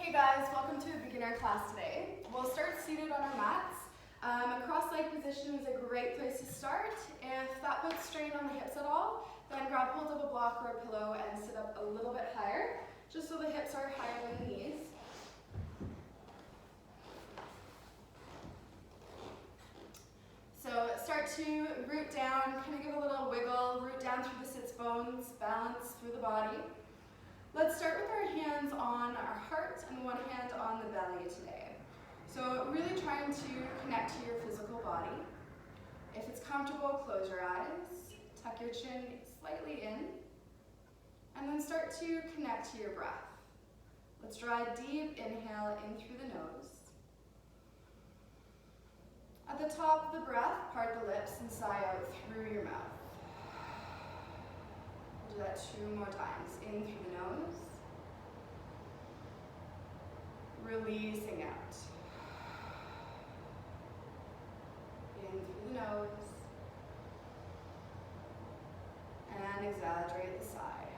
Hey guys, welcome to a beginner class today. We'll start seated on our mats. A cross-leg position is a great place to start. If that puts strain on the hips at all, then grab hold of a block or a pillow and sit up a little bit higher, just so the hips are higher than the knees. So start to root down, kind of give a little wiggle, root down through the sits bones, balance through the body. Let's start with our hands on our heart and one hand on the belly today. So really trying to connect to your physical body. If it's comfortable, close your eyes, tuck your chin slightly in, and then start to connect to your breath. Let's draw a deep inhale in through the nose. At the top of the breath, part the lips and sigh out through your mouth. Do that 2 more times. In through the nose. Releasing out. In through the nose. And exaggerate the sigh.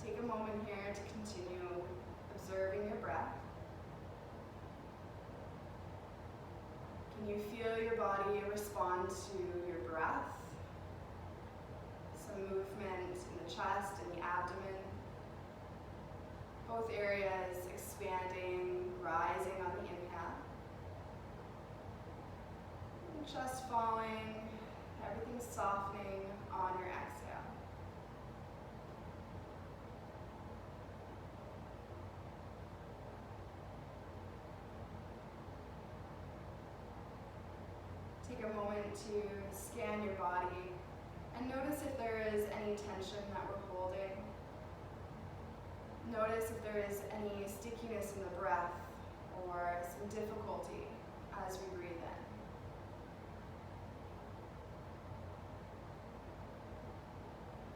Take a moment here to continue observing your breath. Can you feel your body respond to your breath? Some movement in the chest and the abdomen. Both areas expanding, rising on the inhale. And chest falling, everything softening on your exhale. Take a moment to scan your body and notice if there is any tension that we're holding. Notice if there is any stickiness in the breath or some difficulty as we breathe in.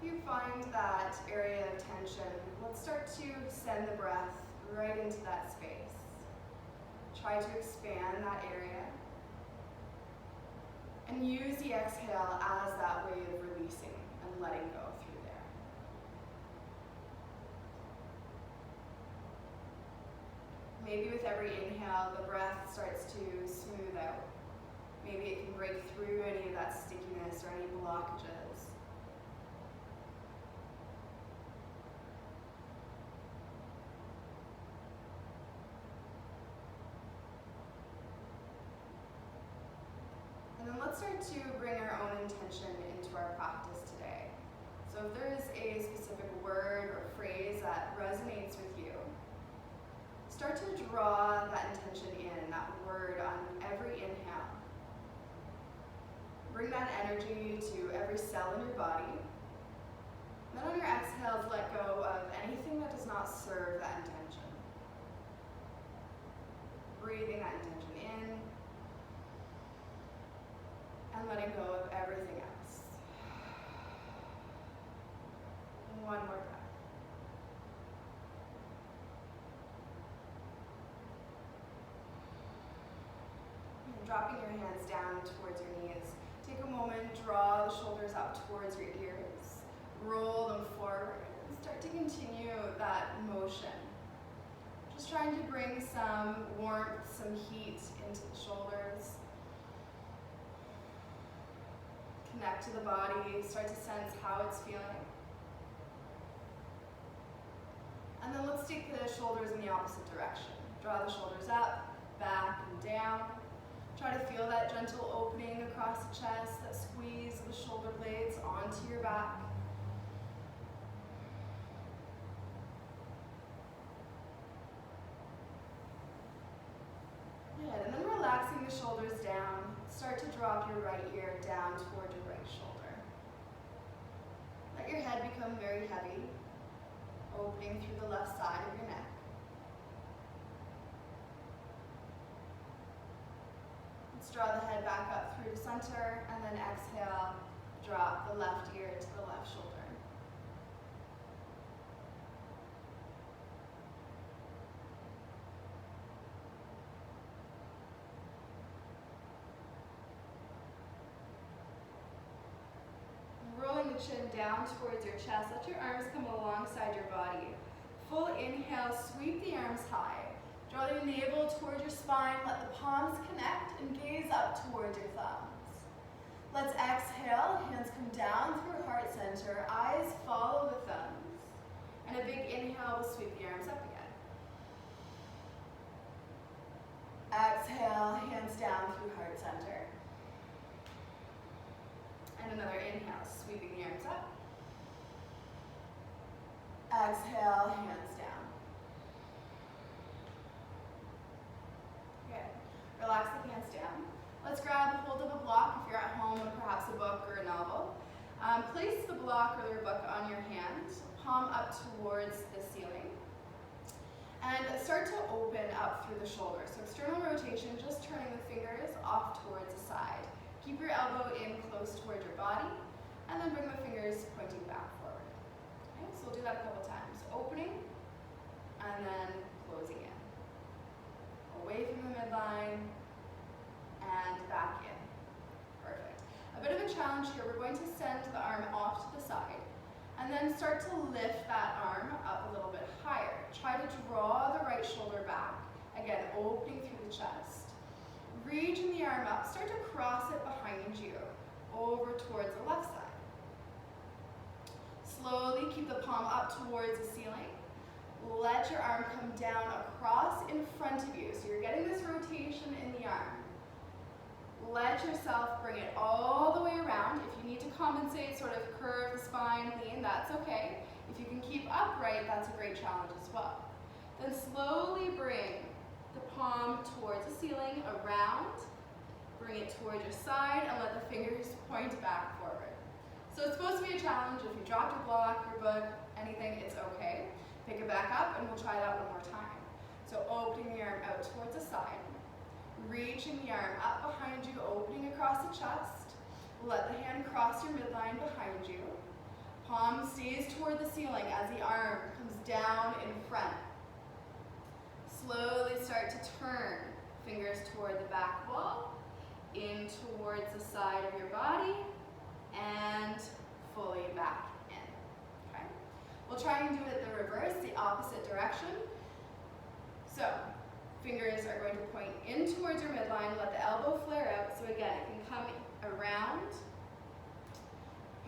If you find that area of tension, let's start to send the breath right into that space. Try to expand that area. And use the exhale as that way of releasing and letting go through there. Maybe with every inhale, the breath starts to smooth out. Maybe it can break through any of that stickiness or any blockages. And then let's start to bring our own intention into our practice today. So if there is a specific word or phrase that resonates with you, start to draw that intention in, that word on every inhale. Bring that energy to every cell in your body. Then on your exhales, let go of anything that does not serve that intention. Breathing that intention in, and letting go of everything else. One more breath. And dropping your hands down towards your knees. Take a moment, draw the shoulders up towards your ears. Roll them forward and start to continue that motion. Just trying to bring some warmth, some heat into the shoulders. Connect to the body, start to sense how it's feeling. And then let's take the shoulders in the opposite direction. Draw the shoulders up, back, and down. Try to feel that gentle opening across the chest, that squeeze of the shoulder blades onto your back. Good, and then relaxing the shoulders down, start to drop your right ear down toward your right shoulder. Let your head become very heavy, opening through the left side of your neck. Let's draw the head back up through the center, and then exhale, drop the left ear to the left shoulder. Rolling the chin down towards your chest. Let your arms come alongside your body. Full inhale, sweep the arms high. Draw the navel towards your spine, let the palms connect and gaze up towards your thumbs. Let's exhale, hands come down through heart center, eyes follow the thumbs. And a big inhale will sweep the arms up again. Exhale, hands down through heart center. And another inhale, sweeping the arms up. Exhale, hands down. Good. Relax the hands down. Let's grab hold of a block if you're at home, or perhaps a book or a novel. Place the block or your book on your hand, palm up towards the ceiling. And start to open up through the shoulders. So external rotation, just turning the fingers off towards the side. Keep your elbow in close towards your body, and then bring the fingers pointing back forward. Okay, so we'll do that a couple times. Opening, and then closing in. Away from the midline, and back in. Perfect. A bit of a challenge here. We're going to send the arm off to the side, and then start to lift that arm up a little bit higher. Try to draw the right shoulder back. Again, opening through the chest. Reaching the arm up, start to cross it behind you, over towards the left side. Slowly keep the palm up towards the ceiling. Let your arm come down across in front of you. So you're getting this rotation in the arm. Let yourself bring it all the way around. If you need to compensate, sort of curve the spine, lean, that's okay. If you can keep upright, that's a great challenge as well. Then slowly bring the palm towards the ceiling, around, bring it towards your side, and let the fingers point back forward. So it's supposed to be a challenge. If you dropped your block, your book, anything, it's okay. Pick it back up, and we'll try that one more time. So opening the arm out towards the side, reaching the arm up behind you, opening across the chest. Let the hand cross your midline behind you. Palm stays toward the ceiling as the arm comes down in front. Slowly start to turn fingers toward the back wall, in towards the side of your body, and fully back in. Okay? We'll try and do it the reverse, the opposite direction. So, fingers are going to point in towards your midline, let the elbow flare out. So again, it can come around.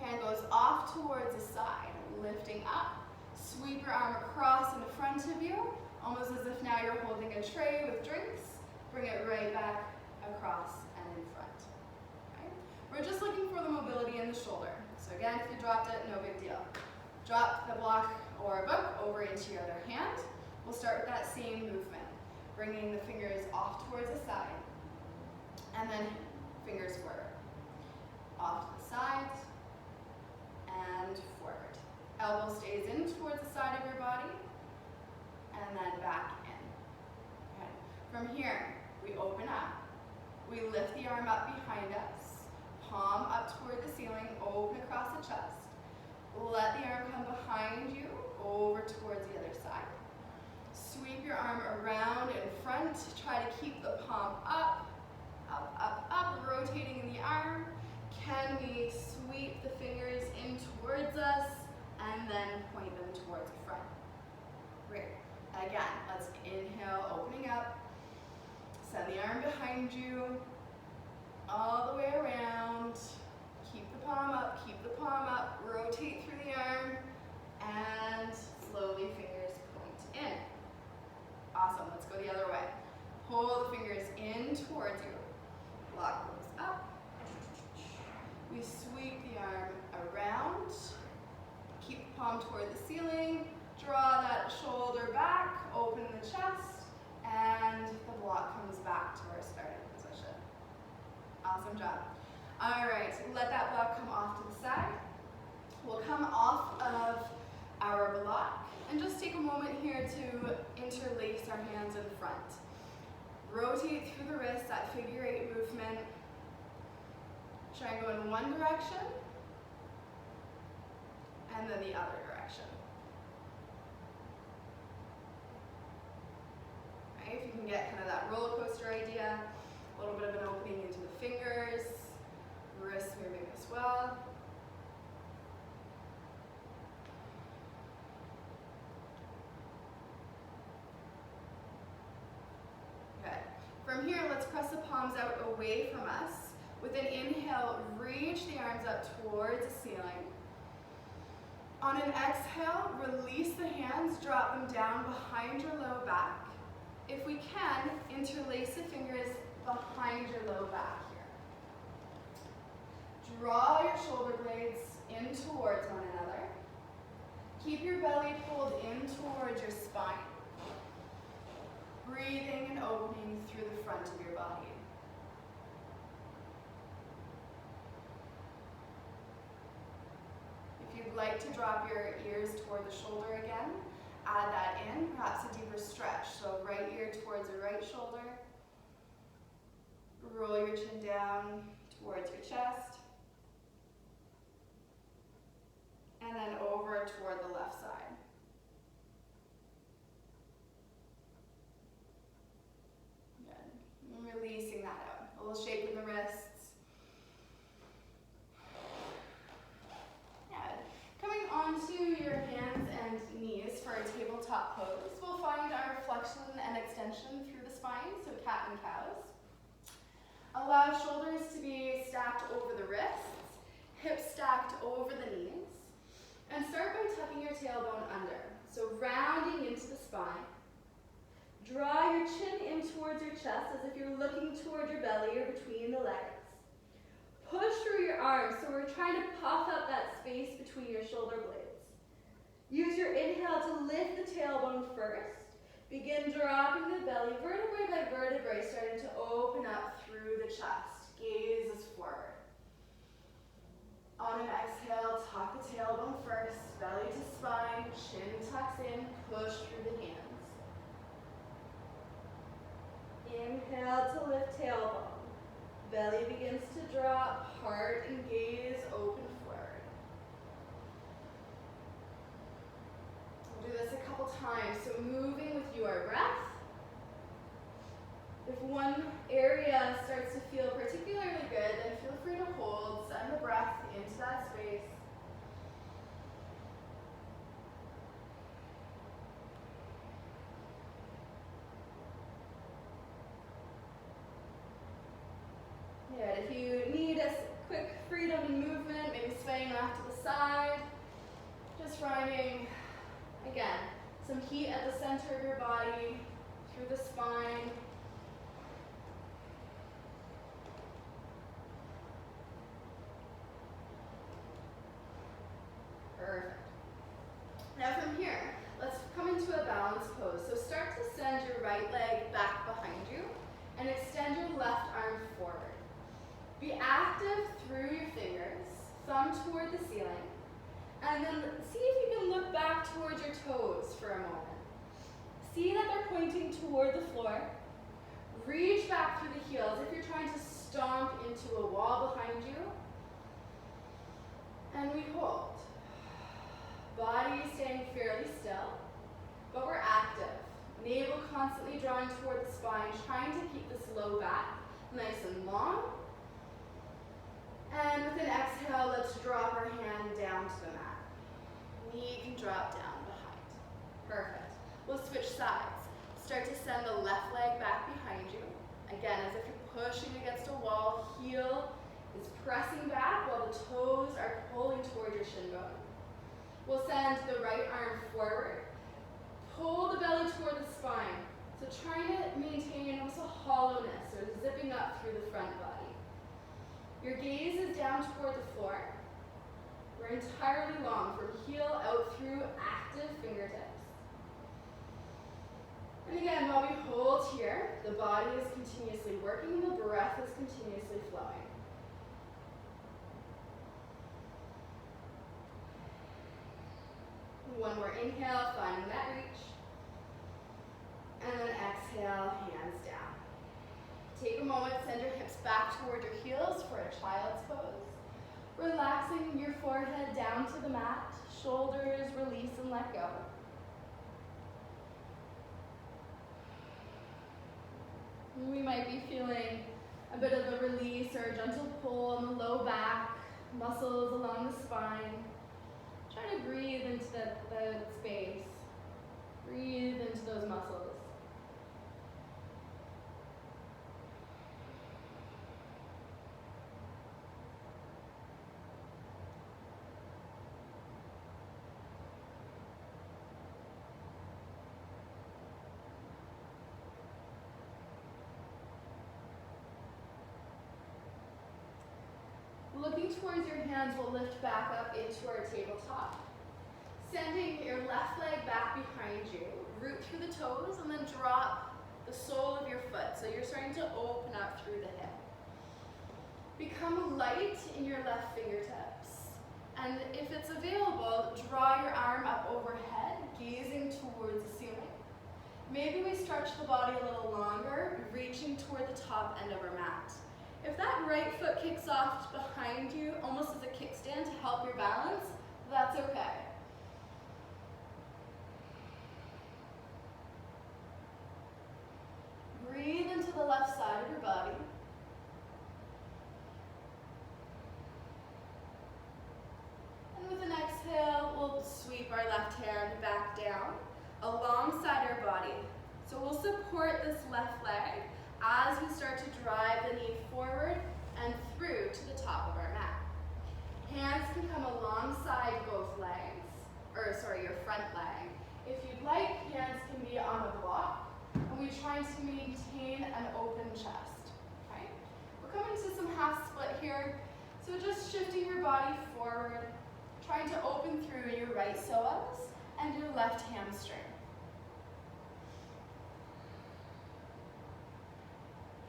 Hand goes off towards the side, lifting up. Sweep your arm across in front of you, almost as if now you're holding a tray with drinks. Bring it right back across and in front. Okay? We're just looking for the mobility in the shoulder. So again, if you dropped it, no big deal. Drop the block or a book over into your other hand. We'll start with that same movement. Bringing the fingers off towards the side, and then fingers forward. Off to the side, and forward. Elbow stays in towards the side of your body, and then back in. Okay. From here, we open up. We lift the arm up behind us, palm up toward the ceiling, open across the chest. Let the arm come behind you, over towards the other side. Sweep your arm around in front. Try to keep the palm up, up, up, up, rotating in the arm. Can we sweep the fingers in towards us and then point them towards the front? Great. Again, let's inhale, opening up. Send the arm behind you, all the way around. Keep the palm up, rotate through the arm, and slowly fingers point in. Awesome, let's go the other way. Pull the fingers in towards you. Block goes up. We sweep the arm around. Keep the palm toward the ceiling. Draw that shoulder back, open the chest, and the block comes back to our starting position. Awesome job. All right, let that block come off to the side. We'll come off of our block and just take a moment here to interlace our hands in front. Rotate through the wrist, that figure 8 movement. Try and go in one direction, and then the other direction. Right, if you can get kind of that roller coaster idea, a little bit of an opening into the fingers, wrists moving as well. From here, let's press the palms out away from us. With an inhale, reach the arms up towards the ceiling. On an exhale, release the hands, drop them down behind your low back. If we can, interlace the fingers behind your low back here. Draw your shoulder blades in towards one another. Keep your belly pulled in towards your spine. Breathing and opening through the front of your body. If you'd like to drop your ears toward the shoulder again, add that in, perhaps a deeper stretch. So right ear towards the right shoulder. Roll your chin down towards your chest. And then over toward the left side. Good. And releasing that out. A little shake in the wrists. Good. Coming onto your hands and knees for a tabletop pose, we'll find our flexion and extension through the spine, so cat and cows. Allow shoulders to be stacked over the wrists, hips stacked over the knees. And start by tucking your tailbone under. So rounding into the spine. Draw your chin in towards your chest as if you're looking toward your belly or between the legs. Push through your arms, so we're trying to puff up that space between your shoulder blades. Use your inhale to lift the tailbone first. Begin dropping the belly vertebrae by vertebrae, starting to open up through the chest. Gaze is forward. On an exhale, tuck the tailbone first, belly to spine, chin tucks in, push through the hands. Inhale to lift tailbone. Belly begins to drop, heart and gaze open forward. We'll do this a couple times, so moving with your breath. If one area starts to feel particularly good, then feel free to hold, send the breath into that space. Good. If you need a quick freedom in movement, maybe swaying off to the side, just finding, again, some heat at the center of your body, through the spine. Perfect. Now from here, let's come into a balanced pose. So start to send your right leg back behind you and extend your left arm forward. Be active through your fingers, thumb toward the ceiling, and then see if you can look back towards your toes for a moment. See that they're pointing toward the floor. Reach back through the heels if you're trying to stomp into a wall behind you. And we hold. Body staying fairly still, but we're active. Navel constantly drawing toward the spine, trying to keep this low back nice and long. And with an exhale, let's drop our hand down to the mat. Knee can drop down behind. Perfect. We'll switch sides. Start to send the left leg back behind you. Again, as if you're pushing against a wall, heel is pressing back while the toes are pulling toward your shin bone. We'll send the right arm forward. Pull the belly toward the spine. So trying to maintain almost a hollowness or zipping up through the front body. Your gaze is down toward the floor. We're entirely long from heel out through active fingertips. And again, while we hold here, the body is continuously working, the breath is continuously flowing. One more inhale, finding that reach. And then exhale, hands down. Take a moment, send your hips back toward your heels for a child's pose. Relaxing your forehead down to the mat, shoulders release and let go. We might be feeling a bit of a release or a gentle pull on the low back, muscles along the spine. Try to breathe into the space. Breathe into those muscles. towards your hands, we'll lift back up into our tabletop. Sending your left leg back behind you, root through the toes, and then drop the sole of your foot. So you're starting to open up through the hip. Become light in your left fingertips. And if it's available, draw your arm up overhead, gazing towards the ceiling. Maybe we stretch the body a little longer, reaching toward the top end of our mat. If that right foot kicks off behind you, almost as a kickstand to help your balance, that's okay. Breathe into the left side of your body. And with an exhale, we'll sweep our left hand back down alongside our body. So we'll support this left leg as we start to drive the knee forward and through to the top of our mat. Hands can come alongside both legs, your front leg. If you'd like, hands can be on a block, and we try to maintain an open chest. Okay? We're coming to some half split here, so just shifting your body forward, trying to open through your right psoas and your left hamstring.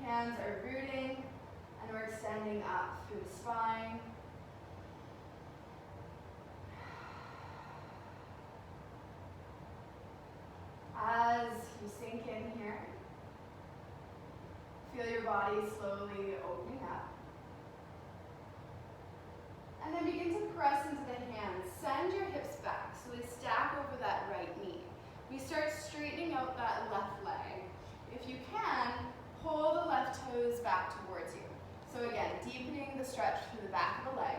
Hands are rooting, and we're extending up through the spine. As you sink in here, feel your body slowly opening up. And then begin to press into the hands. Send your hips back so they stack over that right knee. We start straightening out that left leg. If you can, pull the left toes back towards you. So again, deepening the stretch through the back of the leg.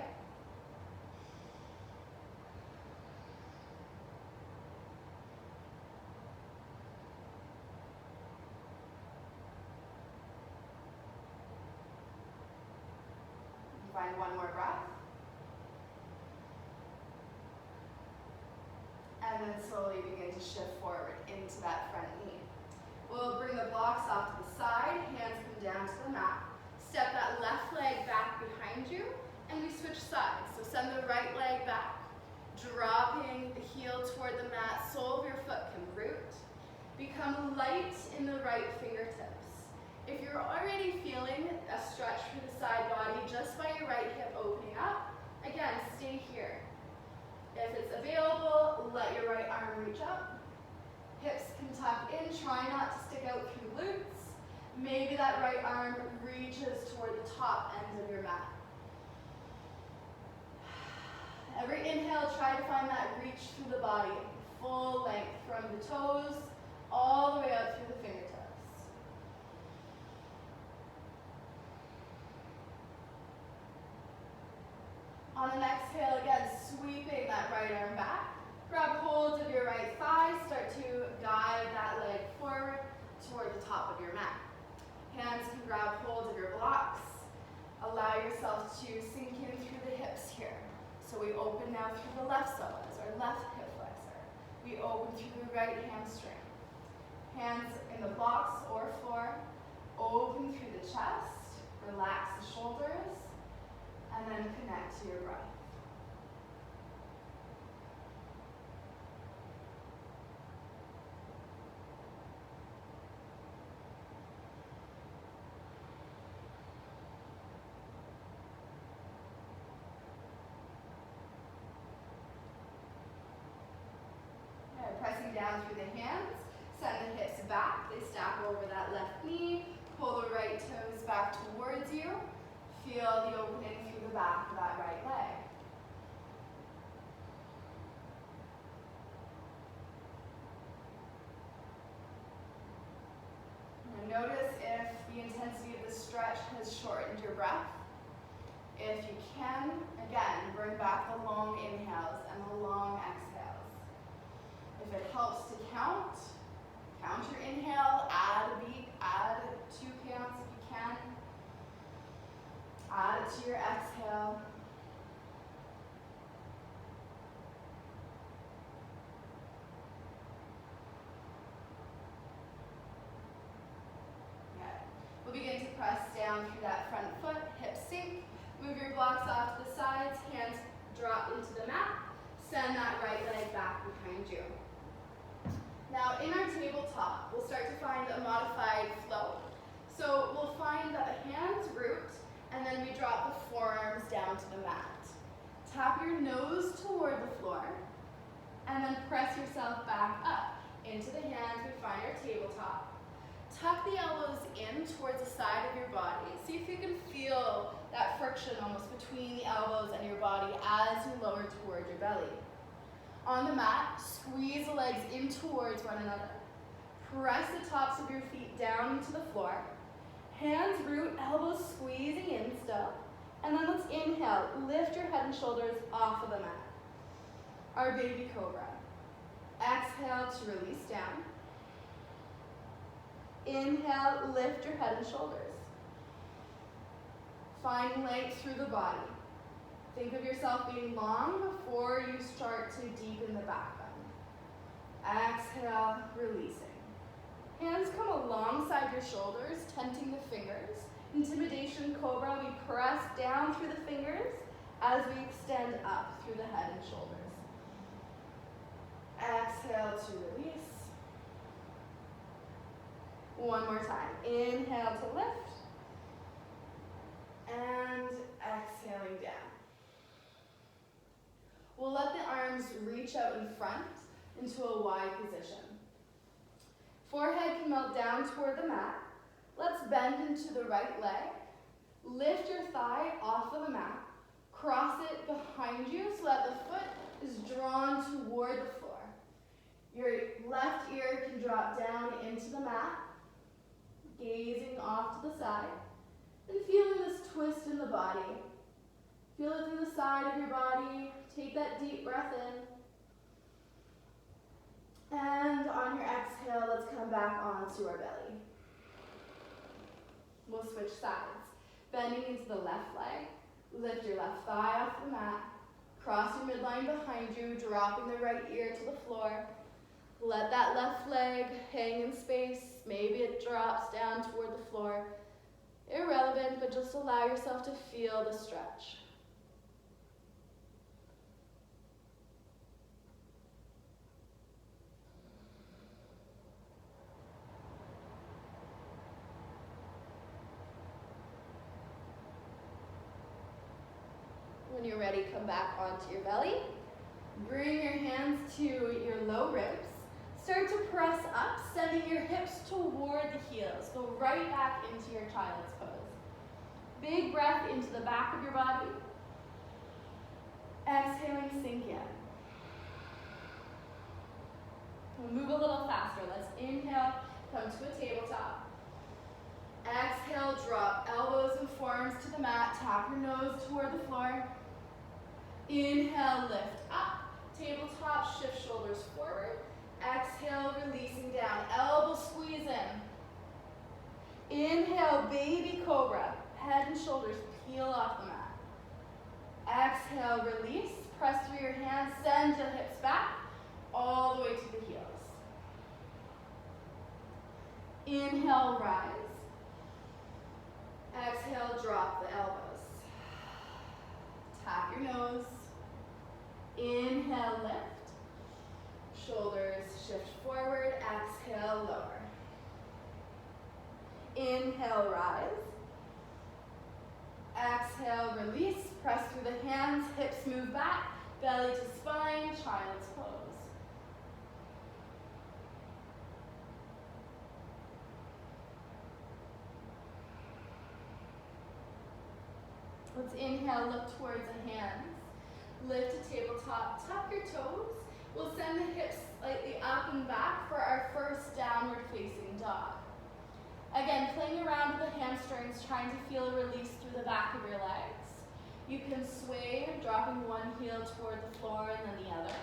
Find one more breath. And then slowly begin to shift forward into that front knee. We'll bring the blocks off to the side, hands come down to the mat. Step that left leg back behind you, and we switch sides. So send the right leg back, dropping the heel toward the mat, sole of your foot can root. Become light in the right fingertips. If you're already feeling a stretch through the side body just by your right hip opening up, again, stay here. If it's available, let your right arm reach up. Hips can tuck in, try not to stick out through glutes. Maybe that right arm reaches toward the top end of your mat. Every inhale, try to find that reach through the body, full length from the toes all the way out through the fingertips. On an exhale, again, sweeping that right arm back. Grab hold of your right thigh, start to guide that leg forward toward the top of your mat. Hands can grab hold of your blocks. Allow yourself to sink in through the hips here. So we open now through the left psoas, or left hip flexor. We open through the right hamstring. Hands in the blocks or floor. Open through the chest. Relax the shoulders. And then connect to your breath. Pressing down through the hands, send the hips back, they stack over that left knee, pull the right toes back towards you, feel the opening through the back of that right leg. Now notice if the intensity of the stretch has shortened your breath. If you can, again, bring back the long inhales and the long exhales. If it helps to count your inhale, add a beat, add 2 counts if you can. Add it to your exhale. Good. We'll begin to press down through that front foot, hips sink, Move your blocks off to the sides, hands drop into the mat. Send that right leg back behind you. Now in our tabletop, we'll start to find a modified flow. So we'll find that the hands root, and then we drop the forearms down to the mat. Tap your nose toward the floor, and then press yourself back up. Into the hands, we find our tabletop. Tuck the elbows in towards the side of your body. See if you can feel that friction almost between the elbows and your body as you lower toward your belly. On the mat, squeeze the legs in towards one another. Press the tops of your feet down into the floor. Hands root, elbows squeezing in still. And then let's inhale, lift your head and shoulders off of the mat. Our baby cobra. Exhale to release down. Inhale, lift your head and shoulders. Find length through the body. Think of yourself being long before you start to deepen the back bend. Exhale, releasing. Hands come alongside your shoulders, tenting the fingers. Intimidation cobra, we press down through the fingers as we extend up through the head and shoulders. Exhale to release. One more time. Inhale to lift. And exhaling down. We'll let the arms reach out in front into a wide position. Forehead can melt down toward the mat. Let's bend into the right leg. Lift your thigh off of the mat. Cross it behind you so that the foot is drawn toward the floor. Your left ear can drop down into the mat, gazing off to the side, and feeling this twist in the body. Feel it through the side of your body. Take that deep breath in. And on your exhale, let's come back onto our belly. We'll switch sides. Bending into the left leg. Lift your left thigh off the mat. Cross your midline behind you, dropping the right ear to the floor. Let that left leg hang in space. Maybe it drops down toward the floor. Irrelevant, but just allow yourself to feel the stretch. When you're ready, come back onto your belly. Bring your hands to your low ribs. Start to press up, sending your hips toward the heels. Go right back into your child's pose. Big breath into the back of your body. Exhaling, sink in. We'll move a little faster. Let's inhale, come to a tabletop. Exhale, drop elbows and forearms to the mat. Tap your nose toward the floor. Inhale, lift up. Tabletop, shift shoulders forward. Exhale, releasing down. Elbow squeeze in. Inhale, baby cobra. Head and shoulders peel off the mat. Exhale, release. Press through your hands. Send the hips back all the way to the heels. Inhale, rise. Exhale, drop the elbows. Tap your nose. Inhale, lift. Shoulders shift forward. Exhale, lower. Inhale, rise. Exhale, release. Press through the hands. Hips move back. Belly to spine. Child's pose. Let's inhale, look towards the hands. Lift to tabletop, tuck your toes. We'll send the hips slightly up and back for our first downward facing dog. Again, playing around with the hamstrings, trying to feel a release through the back of your legs. You can sway, dropping one heel toward the floor and then the other.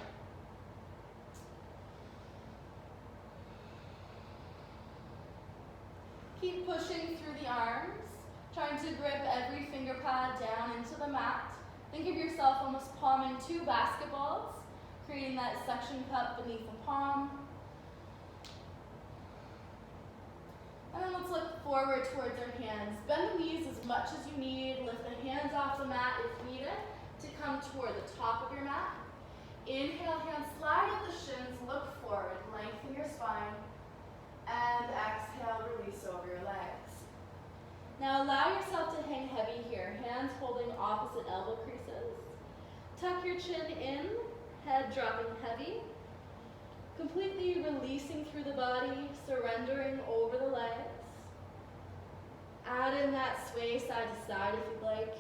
Keep pushing through the arms. Trying to grip every finger pad down into the mat. Think of yourself almost palming two basketballs, creating that suction cup beneath the palm. And then let's look forward towards our hands. Bend the knees as much as you need. Lift the hands off the mat if needed to come toward the top of your mat. Inhale, hands slide up the shins, look forward, lengthen your spine. And exhale, release over your legs. Now allow yourself to hang heavy here, hands holding opposite elbow creases. Tuck your chin in, head dropping heavy. Completely releasing through the body, surrendering over the legs. Add in that sway side to side if you'd like.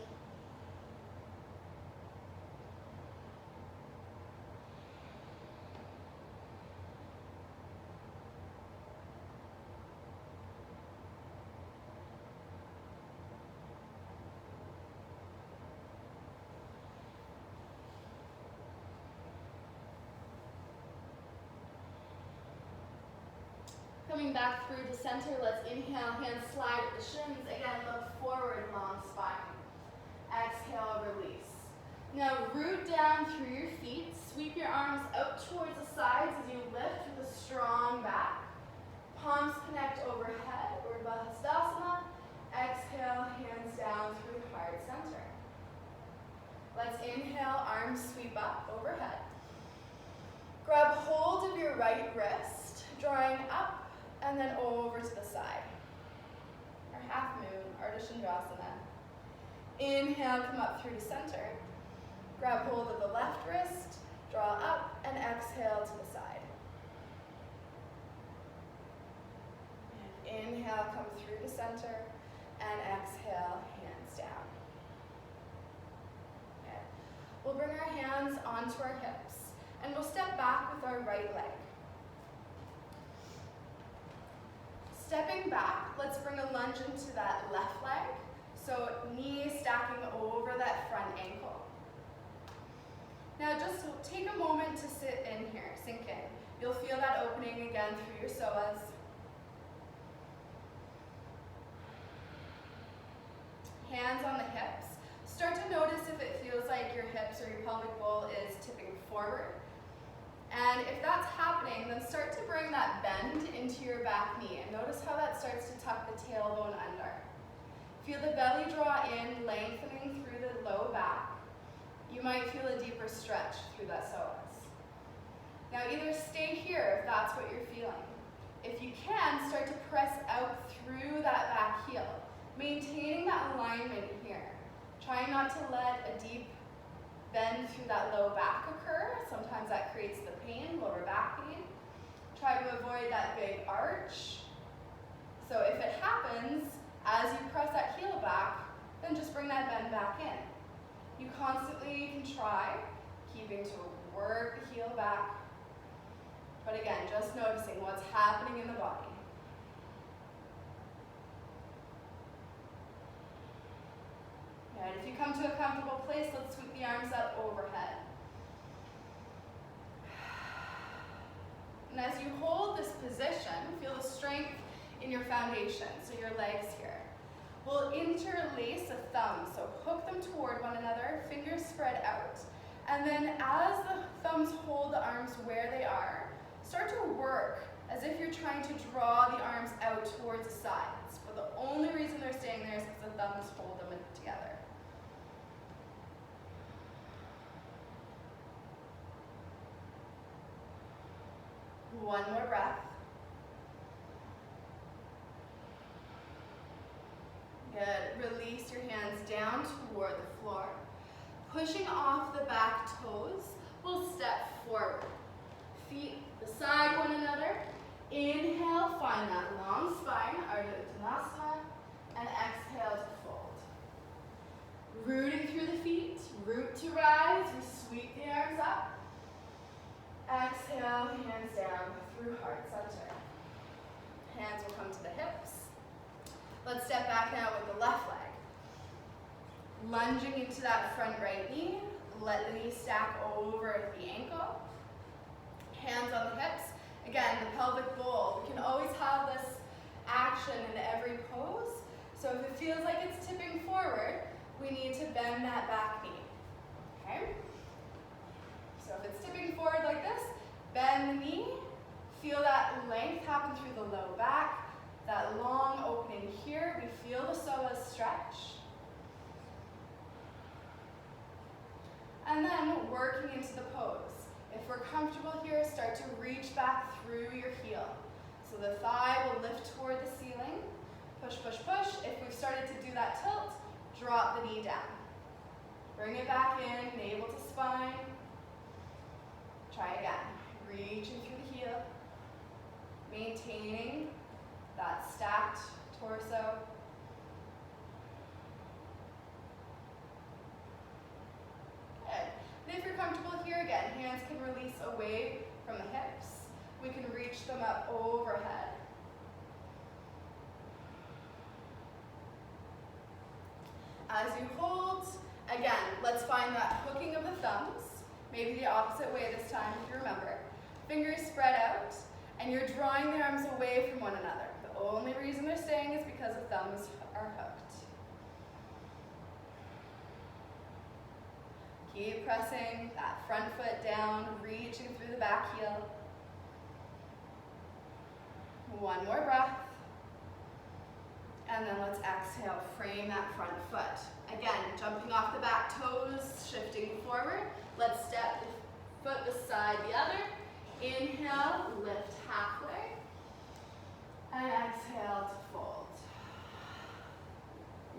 Coming back through to center, let's inhale, hands slide at the shins. Again, look forward, long spine. Exhale, release. Now root down through your feet. Sweep your arms out towards the sides as you lift with a strong back. Palms connect overhead, Urdhva Hastasana. Exhale, hands down through heart center. Let's inhale, arms sweep up overhead. Grab hold of your right wrist, drawing up and then over to the side. Our half moon, Ardha Chandrasana. Inhale, come up through to center. Grab hold of the left wrist, draw up, and exhale to the side. And inhale, come through to center, and exhale, hands down. Okay. We'll bring our hands onto our hips, and we'll step back with our right leg. Stepping back, let's bring a lunge into that left leg. So knees stacking over that front ankle. Now just take a moment to sit in here, sink in. You'll feel that opening again through your psoas. Hands on the hips. Start to notice if it feels like your hips or your pelvic bowl is tipping forward. And if that's happening, then start to bring that bend into your back knee. And notice how that starts to tuck the tailbone under. Feel the belly draw in, lengthening through the low back. You might feel a deeper stretch through that psoas. Now either stay here if that's what you're feeling. If you can, start to press out through that back heel, maintaining that alignment here. Try not to let a deep bend through that low back occur. Sometimes that creates the pain, lower back pain. Try to avoid that big arch. So if it happens, as you press that heel back, then just bring that bend back in. You constantly can try keeping to work the heel back. But again, just noticing what's happening in the body. And if you come to a comfortable place, let's sweep the arms up overhead. And as you hold this position, feel the strength in your foundation, so your legs here. We'll interlace a thumb, so hook them toward one another, fingers spread out. And then as the thumbs hold the arms where they are, start to work as if you're trying to draw the arms out towards the sides. But the only reason they're staying there is because the thumbs hold them together. One more breath. Good. Release your hands down toward the floor. Pushing off the back toes, we'll step forward. Feet beside one another. Inhale, find that long spine, Ardha Uttanasana, and exhale to fold. Rooting through the feet, root to rise, we sweep the arms up. Exhale, hands down through heart center. Hands will come to the hips. Let's step back now with the left leg. Lunging into that front right knee. Let the knee stack over the ankle. Hands on the hips. Again, the pelvic bowl. We can always have this action in every pose. So if it feels like it's tipping forward, we need to bend that back knee. Okay? So if it's tipping forward like this, bend the knee. Feel that length happen through the low back. That long opening here, we feel the psoas stretch. And then working into the pose. If we're comfortable here, start to reach back through your heel. So the thigh will lift toward the ceiling. Push, push, push. If we've started to do that tilt, drop the knee down. Bring it back in, navel to spine. Try again. Reaching through the heel. Maintaining that stacked torso. Good. And if you're comfortable here again, hands can release away from the hips. We can reach them up overhead. As you hold, again, let's find that hooking of the thumbs. Maybe the opposite way this time, if you remember. Fingers spread out, and you're drawing the arms away from one another. The only reason they're staying is because the thumbs are hooked. Keep pressing that front foot down, reaching through the back heel. One more breath. And then let's exhale, frame that front foot. Again, jumping off the back toes, shifting forward. Let's step the foot beside the other. Inhale, lift halfway. And exhale to fold.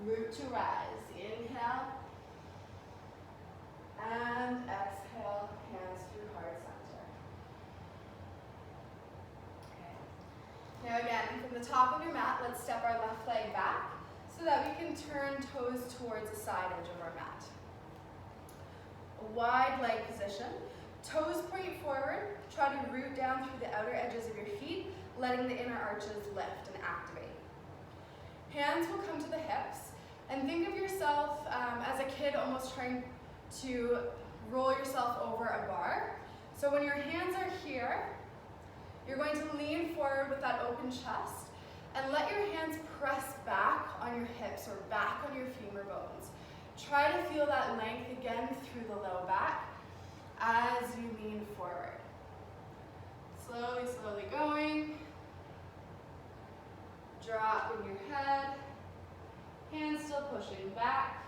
Root to rise. Inhale. And exhale, hands through heart center. Okay. Now again, from the top of your mat, let's step our left leg back so that we can turn toes towards the side edge of our mat. A wide leg position. Toes point forward. Try to root down through the outer edges of your feet, letting the inner arches lift and activate. Hands will come to the hips. And think of yourself as a kid almost trying to roll yourself over a bar. So when your hands are here, you're going to lean forward with that open chest and let your hands press back on your hips or back on your femur bones. Try to feel that length again through the low back as you lean forward. Slowly, slowly going. Drop in your head. Hands still pushing back.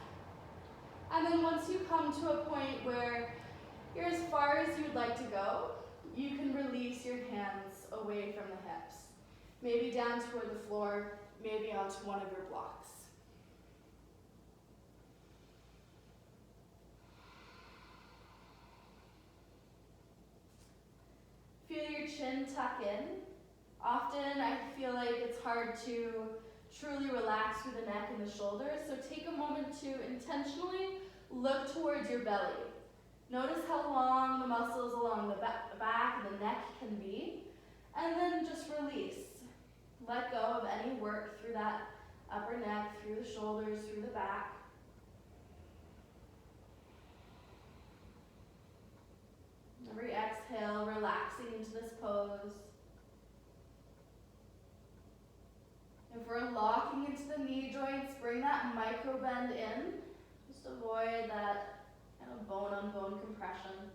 And then once you come to a point where you're as far as you'd like to go, you can release your hands away from the hips. Maybe down toward the floor, maybe onto one of your blocks. Feel your chin tuck in. Often I feel like it's hard to truly relax through the neck and the shoulders, so take a moment to intentionally look towards your belly. Notice how long the muscles along the back and the neck can be, and then just release. Let go of any work through that upper neck, through the shoulders, through the back. Every exhale, relaxing into this pose. If we're locking into the knee joints, bring that micro bend in. Just avoid that kind of bone-on-bone compression.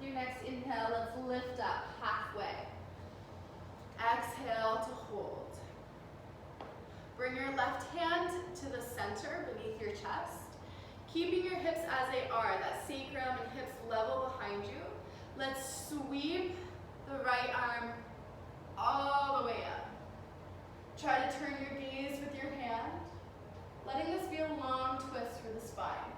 Your next inhale, let's lift up halfway. Exhale to hold. Bring your left hand to the center beneath your chest, keeping your hips as they are, that sacrum and hips level behind you. Let's sweep the right arm all the way up. Try to turn your gaze with your hand, letting this be a long twist through the spine.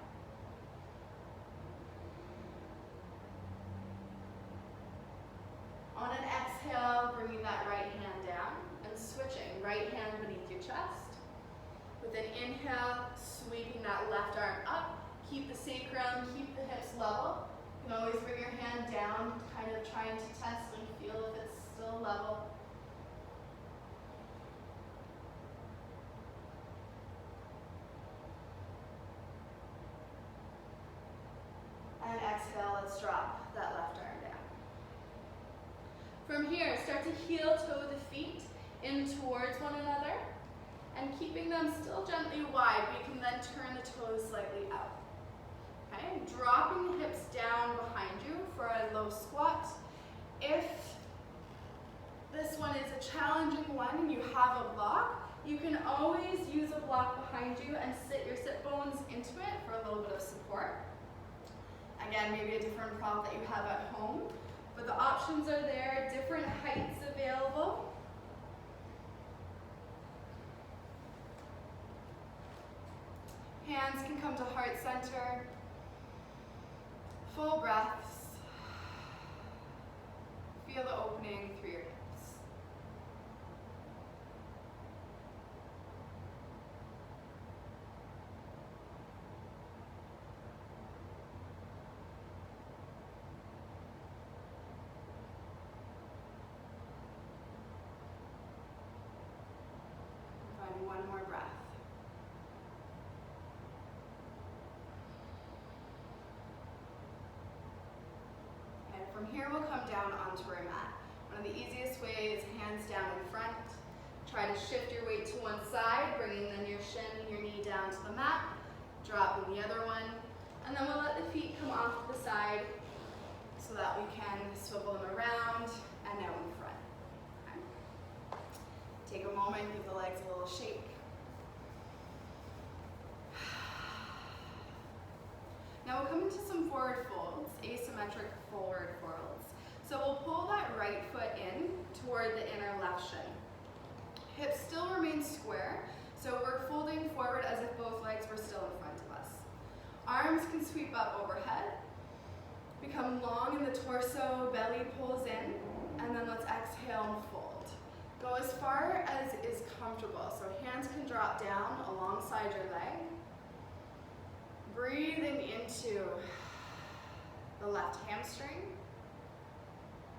On an exhale, bringing that right hand down and switching. Right hand beneath your chest. With an inhale, sweeping that left arm up. Keep the sacrum, keep the hips level. You can always bring your hand down, kind of trying to test and feel if it's still level. And exhale, let's drop that left arm down. From From here, start to heel toe the feet in towards one another, and keeping them still gently wide, we can then turn the toes slightly out. Okay, dropping the hips down behind you for a low squat. If this one is a challenging one and you have a block, you can always use a block behind you and sit your sit bones into it for a little bit of support. Again, maybe a different prop that you have at home, but the options are there, different heights available. Hands can come to heart center. Full breaths. Feel the opening through your hips. Find one more breath. From here, we'll come down onto our mat. One of the easiest ways, hands down in front. Try to shift your weight to one side, bringing then your shin and your knee down to the mat, dropping the other one, and then we'll let the feet come off to the side so that we can swivel them around and out in front. Okay. Take a moment, give the legs a little shake. Now we'll come into some forward folds, asymmetric forward folds. So we'll pull that right foot in toward the inner left shin. Hips still remain square, so we're folding forward as if both legs were still in front of us. Arms can sweep up overhead, become long in the torso, belly pulls in, and then let's exhale and fold. Go as far as is comfortable, so hands can drop down alongside your leg. Breathing into the left hamstring.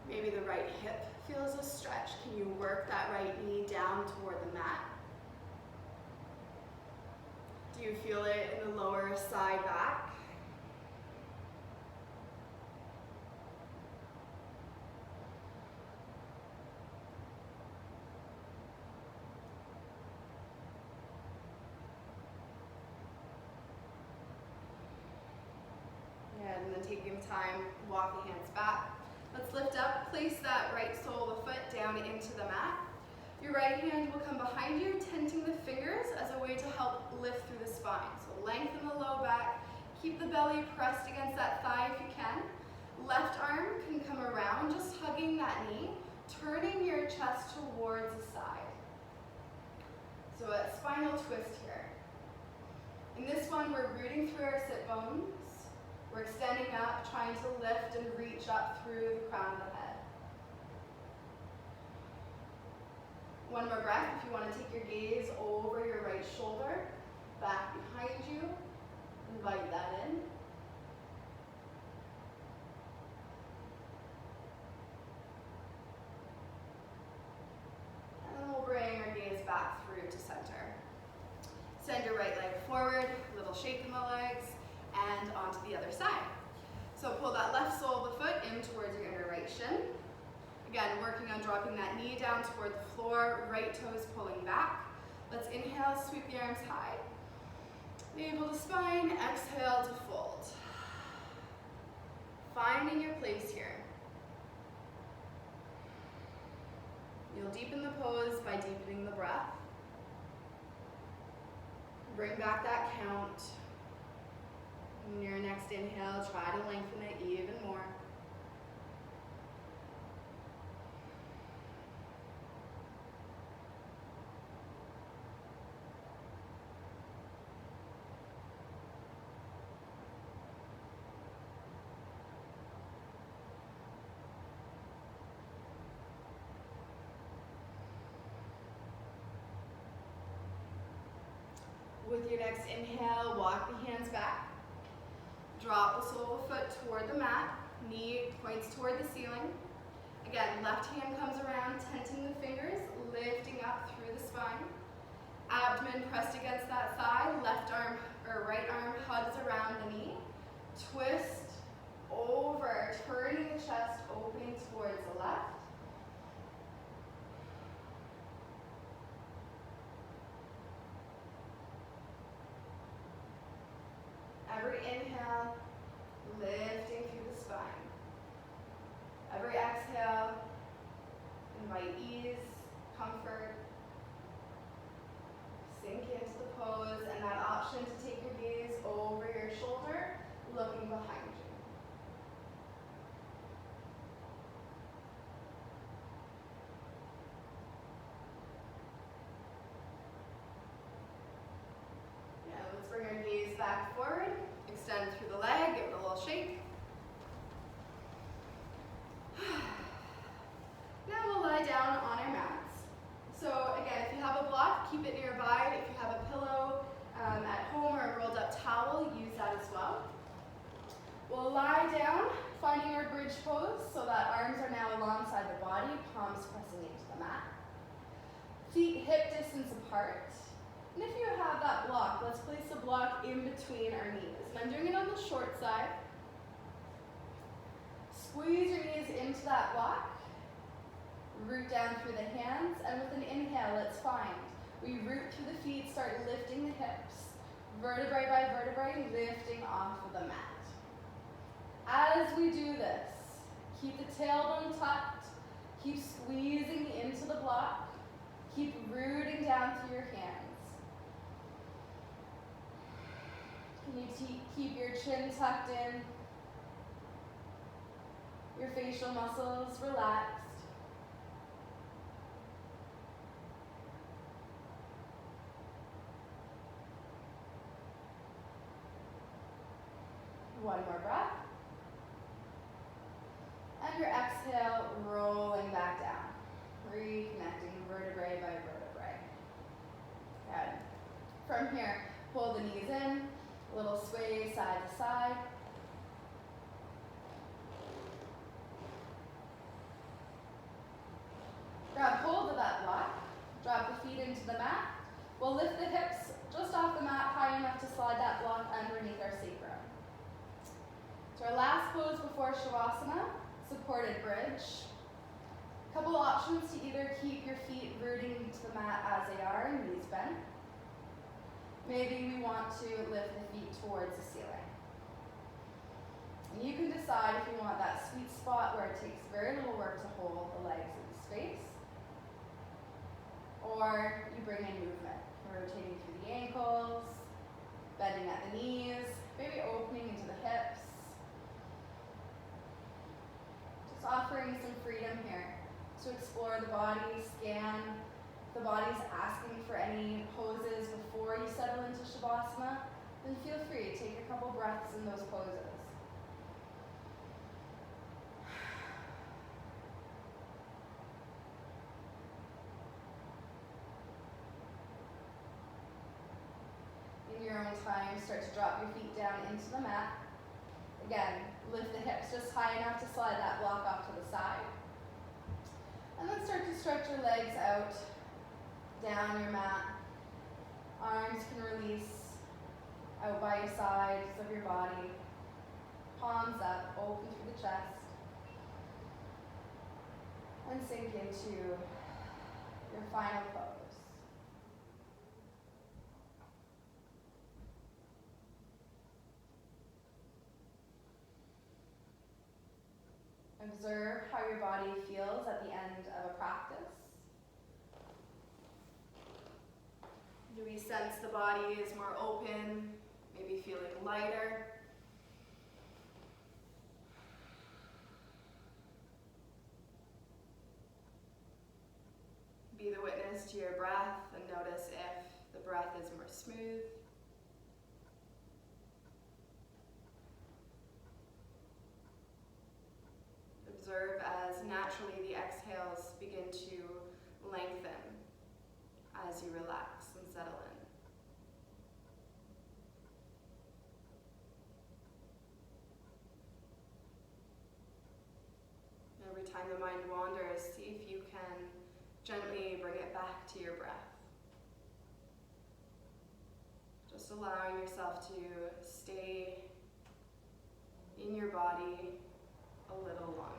Maybe the right hip feels a stretch. Can you work that right knee down toward the mat? Do you feel it in the lower side back? And then taking time, walk the hands back. Let's lift up, place that right sole of the foot down into the mat. Your right hand will come behind you, tenting the fingers as a way to help lift through the spine. So lengthen the low back, keep the belly pressed against that thigh if you can. Left arm can come around, just hugging that knee, turning your chest towards the side. So a spinal twist here. In this one, we're rooting through our sit bones. We're extending up, trying to lift and reach up through the crown of the head. One more breath. If you want to take your gaze over your right shoulder, back behind you, invite that in. And then we'll bring our gaze back through to center. Send your right leg forward, a little shake in the legs, and onto the other side. So pull that left sole of the foot in towards your inner right shin. Again, working on dropping that knee down toward the floor, right toes pulling back. Let's inhale, sweep the arms high. Navel to spine, exhale to fold. Finding your place here. You'll deepen the pose by deepening the breath. Bring back that count. In your next inhale, try to lengthen it even more. With your next inhale, walk the hands back. Drop the sole of the foot toward the mat, knee points toward the ceiling. Again, left hand comes around, tenting the fingers, lifting up through the spine. Abdomen pressed against that thigh, left arm or right arm hugs around the knee. Twist over, turning the chest, opening towards the left. exhale, invite ease, comfort, sink into the pose, and that option to take your gaze over your shoulder, looking behind you. Now let's bring our gaze back forward, extend through the leg, give it a little shake. Now we'll lie down on our mats. So again, if you have a block, keep it nearby. If you have a pillow at home or a rolled up towel, use that as well. We'll lie down, finding our bridge pose so that arms are now alongside the body, palms pressing into the mat. Feet hip distance apart. And if you have that block, let's place a block in between our knees. And I'm doing it on the short side. Squeeze your knees into that block. Root down through the hands, and with an inhale, let's find. We root through the feet, start lifting the hips. Vertebrae by vertebrae, lifting off of the mat. As we do this, keep the tailbone tucked, keep squeezing into the block, keep rooting down through your hands. Can you keep your chin tucked in, your facial muscles relaxed? One more breath. And your exhale, rolling back down. Reconnecting vertebrae by vertebrae. Good. From here, pull the knees in, a little sway side to side. Grab hold of that block, drop the feet into the mat. We'll lift the hips just off the mat high enough to slide that block underneath our sacrum. So our last pose before Savasana, supported bridge. A couple options to either keep your feet rooting into the mat as they are and knees bent. Maybe we want to lift the feet towards the ceiling. And you can decide if you want that sweet spot where it takes very little work to hold the legs in space, or you bring in movement, rotating through the ankles, bending at the knees, maybe opening into the hips. Just offering some freedom here to explore the body, scan. If the body's asking for any poses before you settle into Shavasana, then feel free, take a couple breaths in those poses. In your own time, start to drop your feet down into the mat. Again, lift the hips just high enough to slide that block off to the side. And then start to stretch your legs out, down your mat. Arms can release out by your sides of your body. Palms up, open through the chest. And sink into your final pose. Observe how your body feels at the end of a practice. Do we sense the body is more open, maybe feeling lighter? Be the witness to your breath and notice if the breath is more smooth. Observe as naturally the exhales begin to lengthen as you relax and settle in. Every time the mind wanders, see if you can gently bring it back to your breath. Just allowing yourself to stay in your body a little longer.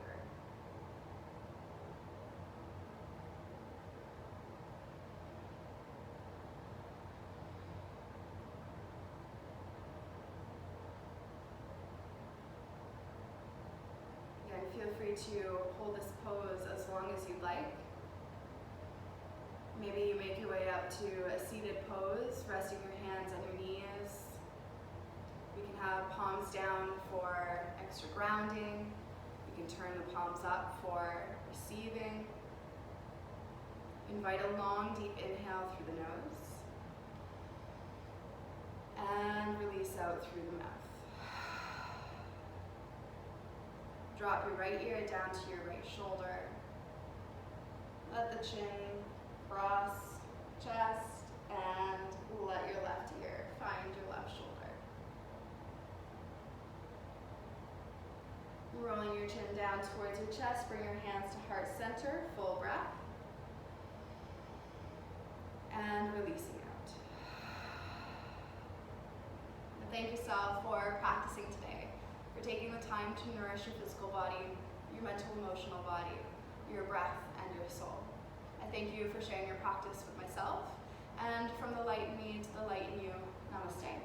Again, feel free to hold hold this pose as long as you'd like. Maybe you make your way up to a seated pose, resting your hands on your knees. We can have palms down for extra grounding. You can turn the palms up for receiving. Invite a long, deep inhale through the nose. And release out through the mouth. Drop your right ear down to your right shoulder. Let the chin cross chest and let your left ear find your left shoulder. Rolling your chin down towards your chest, bring your hands to heart center, full breath. And releasing out. Thank yourself for practicing today, for taking the time to nourish your physical body, your mental, emotional body, your breath, and your soul. I thank you for sharing your practice with myself, and from the light in me to the light in you, namaste.